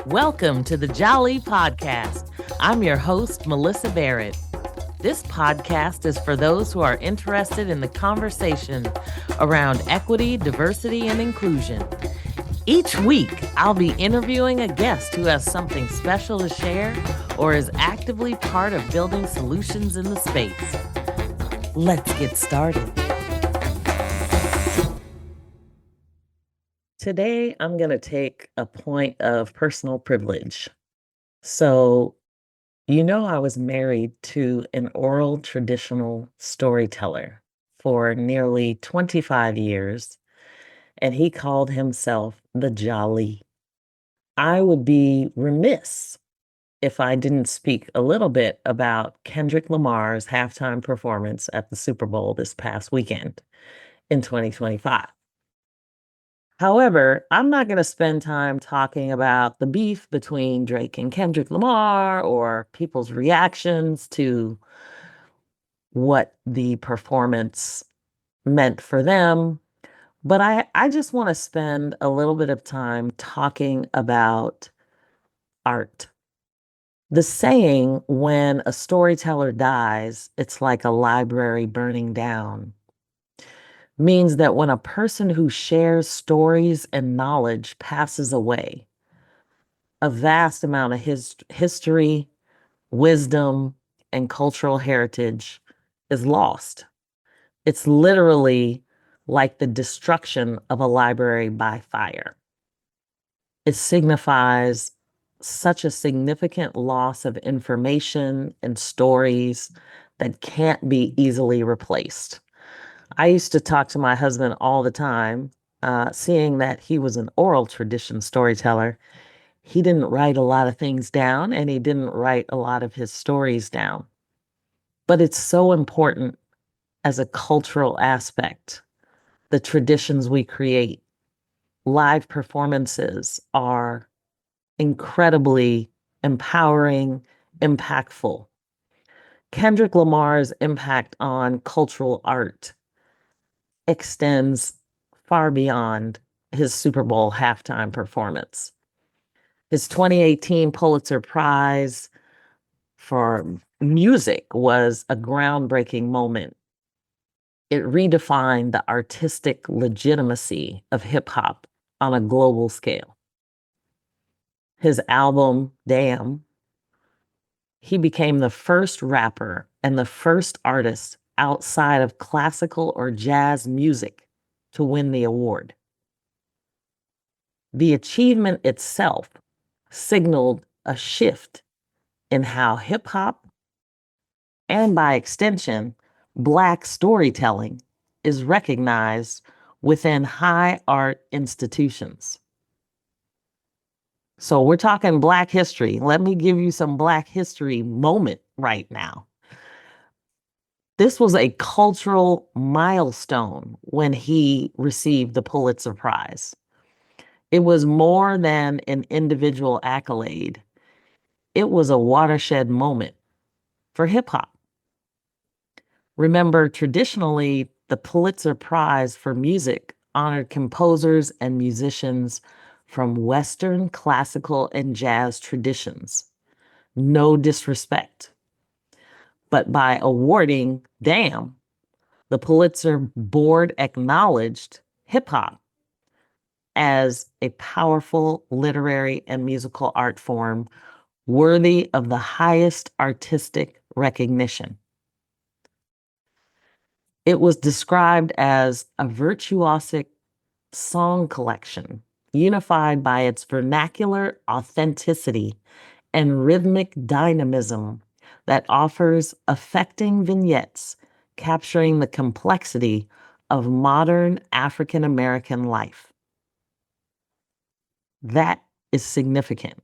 Welcome to the Jali Podcast. I'm your host, Melyssa Barrett. This podcast is for those who are interested in the conversation around equity, diversity, and inclusion. Each week, I'll be interviewing a guest who has something special to share or is actively part of building solutions in the space. Let's get started. Today, I'm going to take a point of personal privilege. So, I was married to an oral traditional storyteller for nearly 25 years, and he called himself the Jali. I would be remiss if I didn't speak a little bit about Kendrick Lamar's halftime performance at the Super Bowl this past weekend in 2025. However, I'm not going to spend time talking about the beef between Drake and Kendrick Lamar or people's reactions to what the performance meant for them. But I just want to spend a little bit of time talking about art. The saying, when a storyteller dies, it's like a library burning down, means that when a person who shares stories and knowledge passes away, a vast amount of his history, wisdom, and cultural heritage is lost. It's literally like the destruction of a library by fire. It signifies such a significant loss of information and stories that can't be easily replaced. I used to talk to my husband all the time, seeing that he was an oral tradition storyteller. He didn't write a lot of things down, and he didn't write a lot of his stories down. But it's so important as a cultural aspect. The traditions we create, live performances are incredibly empowering, impactful. Kendrick Lamar's impact on cultural art extends far beyond his Super Bowl halftime performance. His 2018 Pulitzer Prize for music was a groundbreaking moment. It redefined the artistic legitimacy of hip hop on a global scale. His album, Damn, he became the first rapper and the first artist outside of classical or jazz music to win the award. The achievement itself signaled a shift in how hip hop, and by extension, Black storytelling, is recognized within high art institutions. So we're talking Black history. Let me give you some Black history moment right now. This was a cultural milestone when he received the Pulitzer Prize. It was more than an individual accolade. It was a watershed moment for hip hop. Remember, traditionally, the Pulitzer Prize for music honored composers and musicians from Western classical and jazz traditions. No disrespect. But by awarding Damn, the Pulitzer board acknowledged hip hop as a powerful literary and musical art form worthy of the highest artistic recognition. It was described as a virtuosic song collection, unified by its vernacular authenticity and rhythmic dynamism that offers affecting vignettes capturing the complexity of modern African American life. That is significant.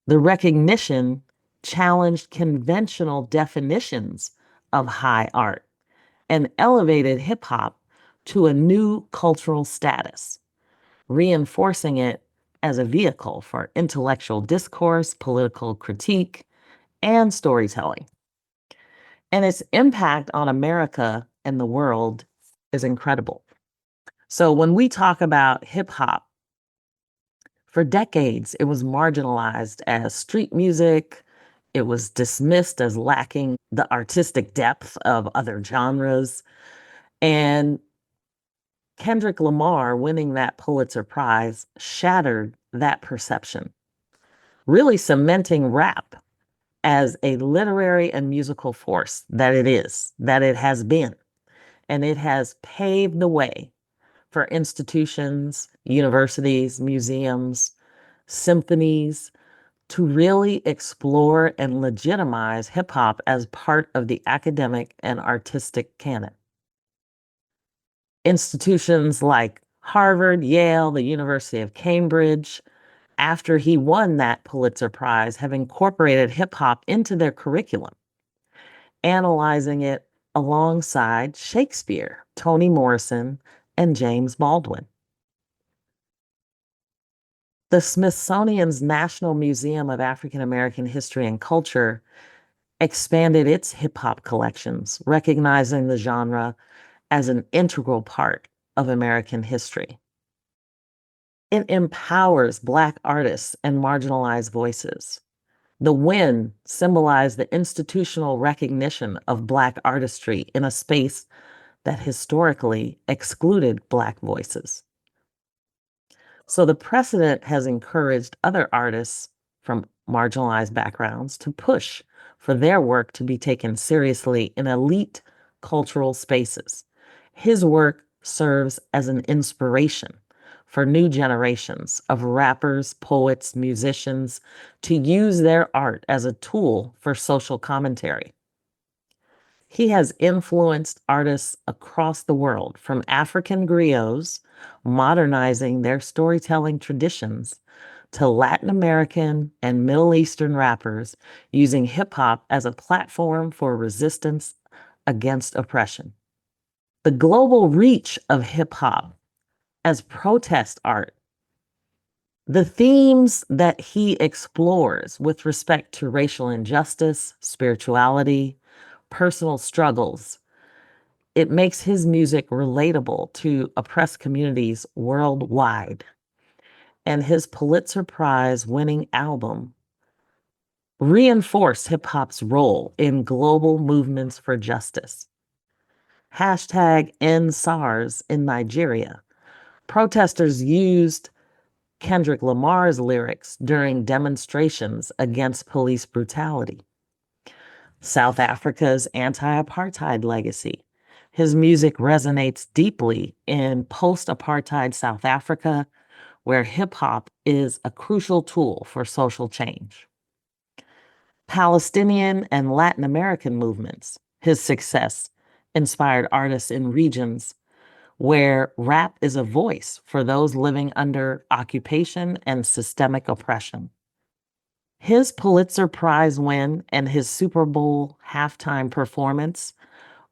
The recognition challenged conventional definitions of high art and elevated hip hop to a new cultural status, reinforcing it as a vehicle for intellectual discourse, political critique, and storytelling. And its impact on America and the world is incredible. So when we talk about hip hop, For decades, it was marginalized as street music. It was dismissed as lacking the artistic depth of other genres. And Kendrick Lamar winning that Pulitzer Prize shattered that perception, really cementing rap as a literary and musical force that it is, that it has been. And it has paved the way for institutions, universities, museums, symphonies to really explore and legitimize hip hop as part of the academic and artistic canon. Institutions like Harvard, Yale, the University of Cambridge, after he won that Pulitzer Prize, have incorporated hip hop into their curriculum, analyzing it alongside Shakespeare, Toni Morrison, and James Baldwin. The Smithsonian's National Museum of African American History and Culture expanded its hip hop collections, recognizing the genre as an integral part of American history. It empowers Black artists and marginalized voices. The win symbolized the institutional recognition of Black artistry in a space that historically excluded Black voices. So the precedent has encouraged other artists from marginalized backgrounds to push for their work to be taken seriously in elite cultural spaces. His work serves as an inspiration for new generations of rappers, poets, musicians to use their art as a tool for social commentary. He has influenced artists across the world, from African griots modernizing their storytelling traditions to Latin American and Middle Eastern rappers using hip hop as a platform for resistance against oppression. The global reach of hip hop as protest art, the themes that he explores with respect to racial injustice, spirituality, personal struggles, it makes his music relatable to oppressed communities worldwide. And his Pulitzer Prize winning album reinforced hip hop's role in global movements for justice. Hashtag End SARS in Nigeria. Protesters used Kendrick Lamar's lyrics during demonstrations against police brutality. South Africa's anti-apartheid legacy. His music resonates deeply in post-apartheid South Africa, where hip hop is a crucial tool for social change. Palestinian and Latin American movements. His success inspired artists in regions where rap is a voice for those living under occupation and systemic oppression. His Pulitzer Prize win and his Super Bowl halftime performance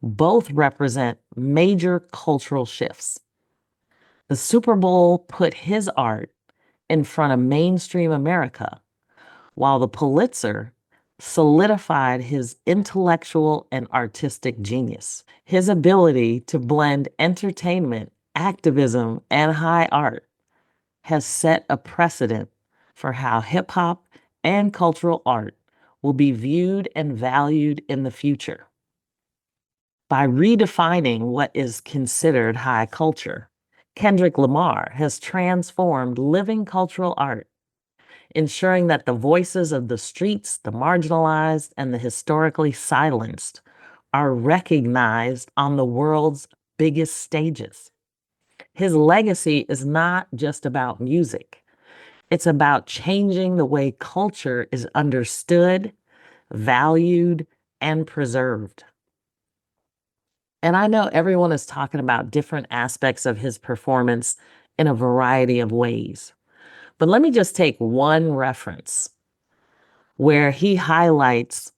both represent major cultural shifts. The Super Bowl put his art in front of mainstream America, while the Pulitzer solidified his intellectual and artistic genius. His ability to blend entertainment, activism, and high art has set a precedent for how hip hop and cultural art will be viewed and valued in the future. By redefining what is considered high culture, Kendrick Lamar has transformed living cultural art, ensuring that the voices of the streets, the marginalized, and the historically silenced are recognized on the world's biggest stages. His legacy is not just about music. It's about changing the way culture is understood, valued, and preserved. And I know everyone is talking about different aspects of his performance in a variety of ways. But let me just take one reference where he highlights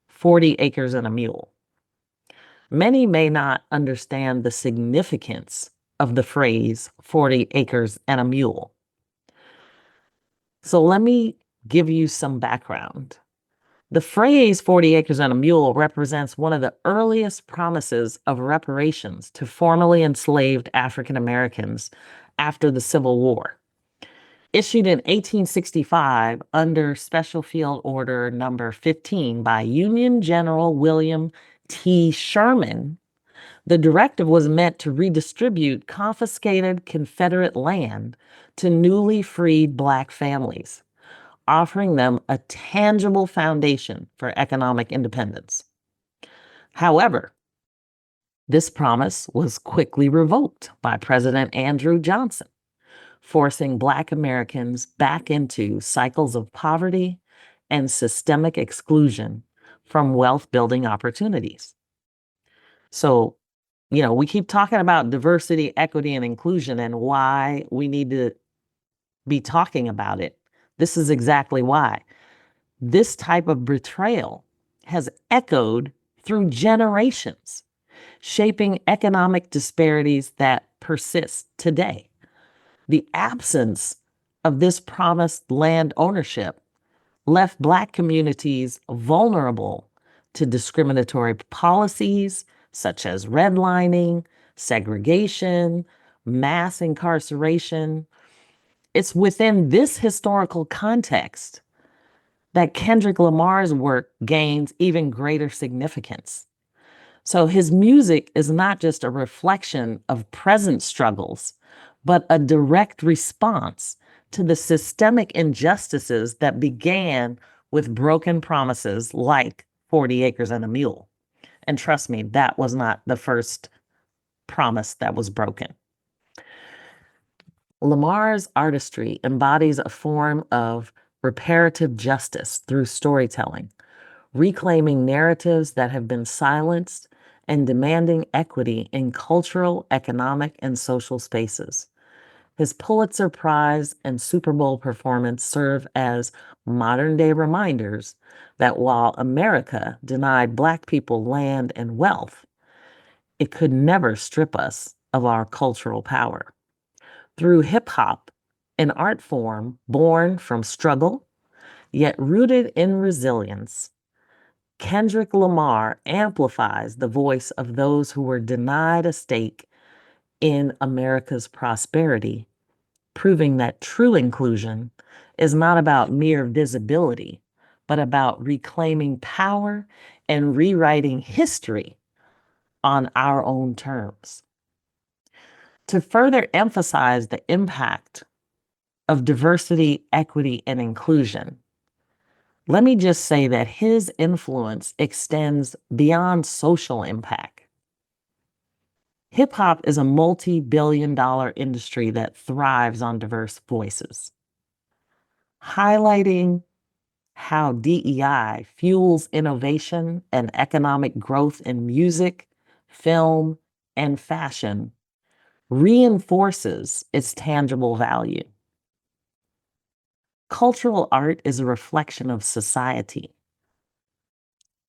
40 Acres and a Mule. Many may not understand the significance of the phrase 40 acres and a mule. So let me give you some background. The phrase 40 acres and a mule represents one of the earliest promises of reparations to formerly enslaved African Americans after the Civil War. Issued in 1865 under Special Field Order number 15 by Union General William T. Sherman, the directive was meant to redistribute confiscated Confederate land to newly freed Black families, offering them a tangible foundation for economic independence. However, this promise was quickly revoked by President Andrew Johnson, forcing Black Americans back into cycles of poverty and systemic exclusion from wealth building opportunities. So, we keep talking about diversity, equity, and inclusion and why we need to be talking about it. This is exactly why. This type of betrayal has echoed through generations, shaping economic disparities that persist today. The absence of this promised land ownership left Black communities vulnerable to discriminatory policies such as redlining, segregation, mass incarceration. It's within this historical context that Kendrick Lamar's work gains even greater significance. So his music is not just a reflection of present struggles, but a direct response to the systemic injustices that began with broken promises like 40 acres and a mule. And trust me, that was not the first promise that was broken. Lamar's artistry embodies a form of reparative justice through storytelling, reclaiming narratives that have been silenced and demanding equity in cultural, economic, and social spaces. His Pulitzer Prize and Super Bowl performance serve as modern-day reminders that while America denied Black people land and wealth, it could never strip us of our cultural power. Through hip-hop, an art form born from struggle, yet rooted in resilience, Kendrick Lamar amplifies the voice of those who were denied a stake in America's prosperity, proving that true inclusion is not about mere visibility, but about reclaiming power and rewriting history on our own terms. To further emphasize the impact of diversity, equity, and inclusion, let me just say that his influence extends beyond social impact. Hip hop is a multi-billion-dollar industry that thrives on diverse voices, highlighting how DEI fuels innovation and economic growth in music, film, and fashion reinforces its tangible value. Cultural art is a reflection of society.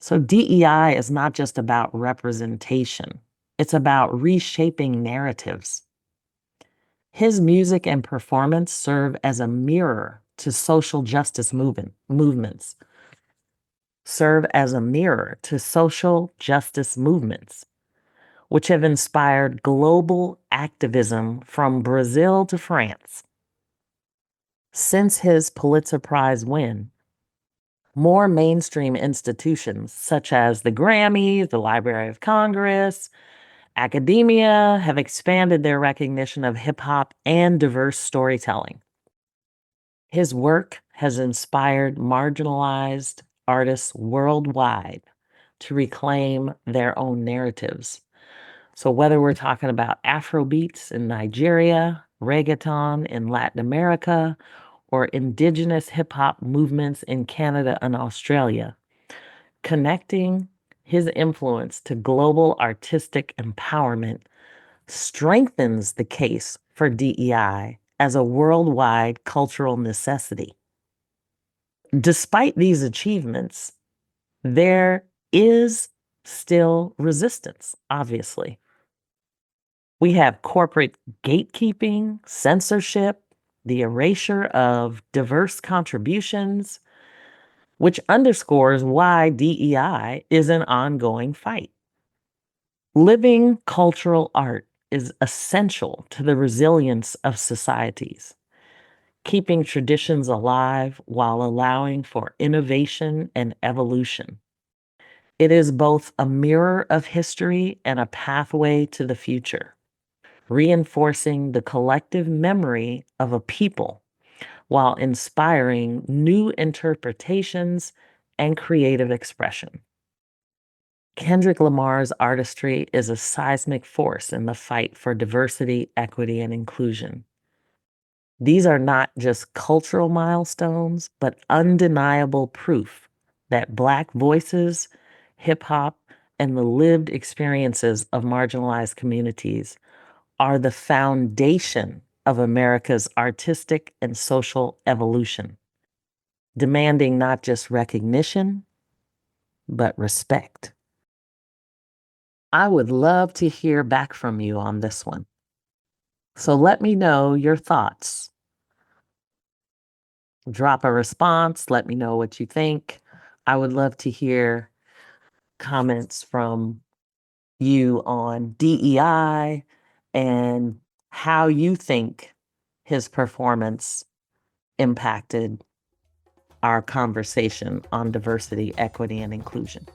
So DEI is not just about representation, it's about reshaping narratives. His music and performance serve as a mirror to social justice movements, which have inspired global activism from Brazil to France. Since his Pulitzer Prize win, more mainstream institutions such as the Grammys, the Library of Congress, academia have expanded their recognition of hip hop and diverse storytelling. His work has inspired marginalized artists worldwide to reclaim their own narratives. So whether we're talking about Afrobeats in Nigeria, reggaeton in Latin America, or indigenous hip hop movements in Canada and Australia, connecting his influence to global artistic empowerment strengthens the case for DEI as a worldwide cultural necessity. Despite these achievements, there is still resistance, obviously. We have corporate gatekeeping, censorship, the erasure of diverse contributions, which underscores why DEI is an ongoing fight. Living cultural art is essential to the resilience of societies. keeping traditions alive while allowing for innovation and evolution. It is both a mirror of history and a pathway to the future, reinforcing the collective memory of a people while inspiring new interpretations and creative expression. Kendrick Lamar's artistry is a seismic force in the fight for diversity, equity, and inclusion. These are not just cultural milestones, but undeniable proof that Black voices, hip hop, and the lived experiences of marginalized communities are the foundation of America's artistic and social evolution, demanding not just recognition, but respect. I would love to hear back from you on this one. So let me know your thoughts. Drop a response. Let me know what you think. I would love to hear comments from you on DEI and how you think his performance impacted our conversation on diversity, equity, and inclusion.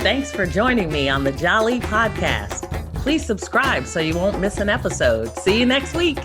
Thanks for joining me on the Jali Podcast. Please subscribe so you won't miss an episode. See you next week.